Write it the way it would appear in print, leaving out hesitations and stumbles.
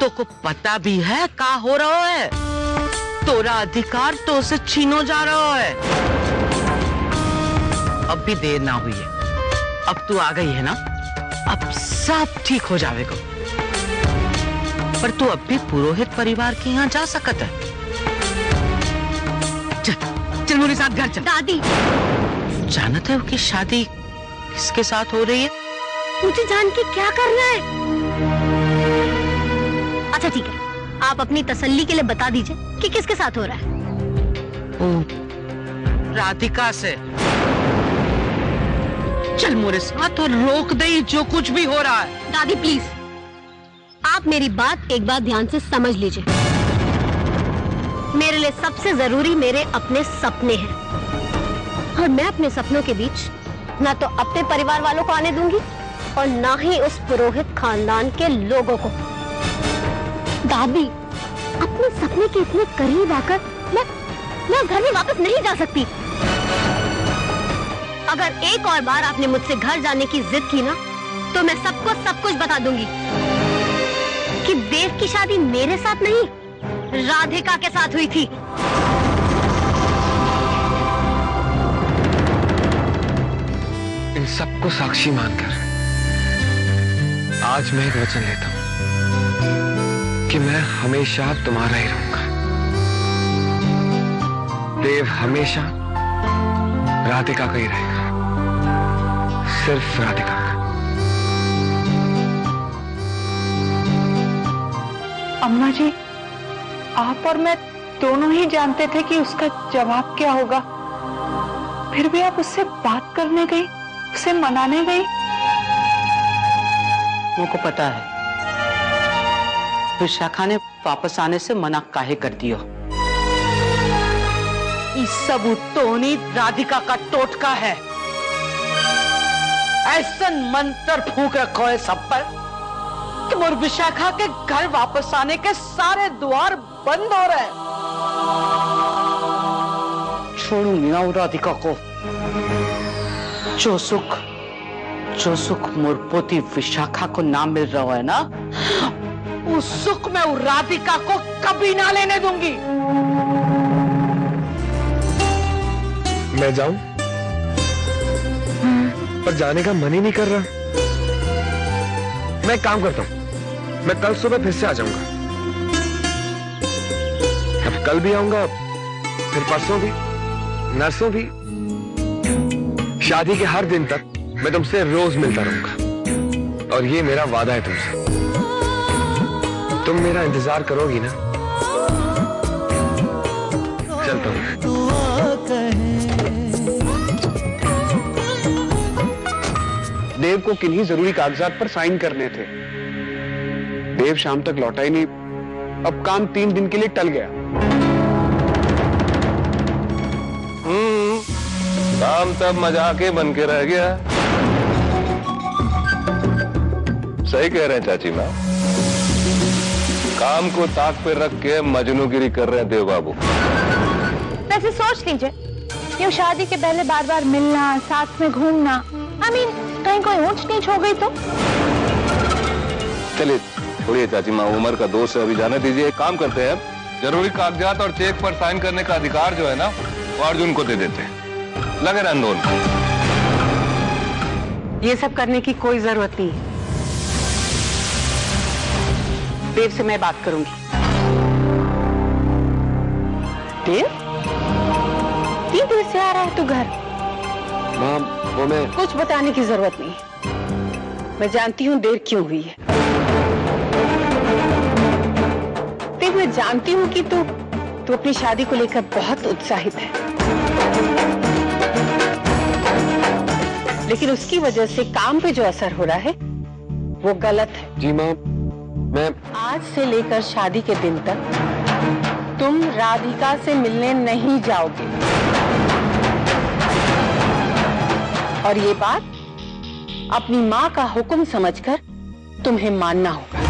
तो को पता भी है क्या हो रहा है? तोरा अधिकार तो उसे छीनो जा रहा है। अब भी देर ना हुई है, अब तू आ गई है ना, अब सब ठीक हो जाएगा। पर तू अब भी पुरोहित परिवार के यहाँ जा सकता है। चल चल मेरे साथ घर चल। दादी, जानते हो कि शादी किसके साथ हो रही है? मुझे जान के क्या करना है? अच्छा ठीक है, आप अपनी तसल्ली के लिए बता दीजिए कि किसके साथ हो रहा है। राधिका से। चल मेरे साथ और रोक दे जो कुछ भी हो रहा है। दादी प्लीज, आप मेरी बात एक बार ध्यान से समझ लीजिए। मेरे लिए सबसे जरूरी मेरे अपने सपने हैं, और मैं अपने सपनों के बीच ना तो अपने परिवार वालों को आने दूंगी और ना ही उस पुरोहित खानदान के लोगों को। दादी, अपने सपने के इतने करीब आकर मैं घर में वापस नहीं जा सकती। अगर एक और बार आपने मुझसे घर जाने की जिद की ना, तो मैं सबको सब कुछ बता दूंगी कि देव की शादी मेरे साथ नहीं, राधिका के साथ हुई थी। इन सबको साक्षी मानकर आज मैं एक वचन लेता हूं कि मैं हमेशा तुम्हारा ही रहूंगा। देव हमेशा राधिका का ही रहेगा, सिर्फ राधिका का। अम्मा जी, आप और मैं दोनों ही जानते थे कि उसका जवाब क्या होगा, फिर भी आप उससे बात करने गई, उसे मनाने गई। मुझको पता है विशाखा ने वापस आने से मना काहे कर दियो। इस सब टोनी राधिका का टोटका है। ऐसा मंत्र फूंक रखो है सब पर कि मोर विशाखा के घर वापस आने के सारे द्वार बंद हो रहे हैं। छोड़ूंगी ना राधिका को। जो सुख मोर पोती विशाखा को ना मिल रहा है ना, उस सुख में वो राधिका को कभी ना लेने दूंगी। मैं जाऊं? पर जाने का मन ही नहीं कर रहा। मैं एक काम करता हूं, मैं कल सुबह फिर से आ जाऊंगा। अब कल भी आऊंगा, फिर परसों भी, नरसों भी। शादी के हर दिन तक मैं तुमसे रोज मिलता रहूंगा, और ये मेरा वादा है तुमसे। तुम मेरा इंतजार करोगी ना? चलता हूं। देव को किन्हीं जरूरी कागजात पर साइन करने थे। देव शाम तक लौटा ही नहीं। अब काम 3 दिन के लिए टल गया। काम तब मजाक बन के रह गया। सही कह रहे हैं चाची माँ, काम को ताक पे रख के मजनूगिरी कर रहे हैं देव बाबू। वैसे सोच लीजिए, यूं शादी के पहले बार बार मिलना, साथ में घूमना, कहीं कोई ऊंच नीच हो गई तो? चलिए छोड़िए चाची माँ, उम्र का दोष है, अभी जाने दीजिए। एक काम करते हैं, जरूरी कागजात और चेक पर साइन करने का अधिकार जो है ना, वो अर्जुन को दे देते हैं। लगे रंदोन। ये सब करने की कोई जरूरत नहीं है। देव से मैं बात करूंगी। देव? 3 दिन से आ रहा है तू घर? मां, वो मैं कुछ बताने की जरूरत नहीं। मैं जानती हूँ देर क्यों हुई है। देव, मैं जानती हूँ कि तू अपनी शादी को लेकर बहुत उत्साहित है, लेकिन उसकी वजह से काम पे जो असर हो रहा है वो गलत है। जी मां, मैं आज से लेकर शादी के दिन तक तुम राधिका से मिलने नहीं जाओगे, और ये बात अपनी माँ का हुक्म समझकर तुम्हें मानना होगा।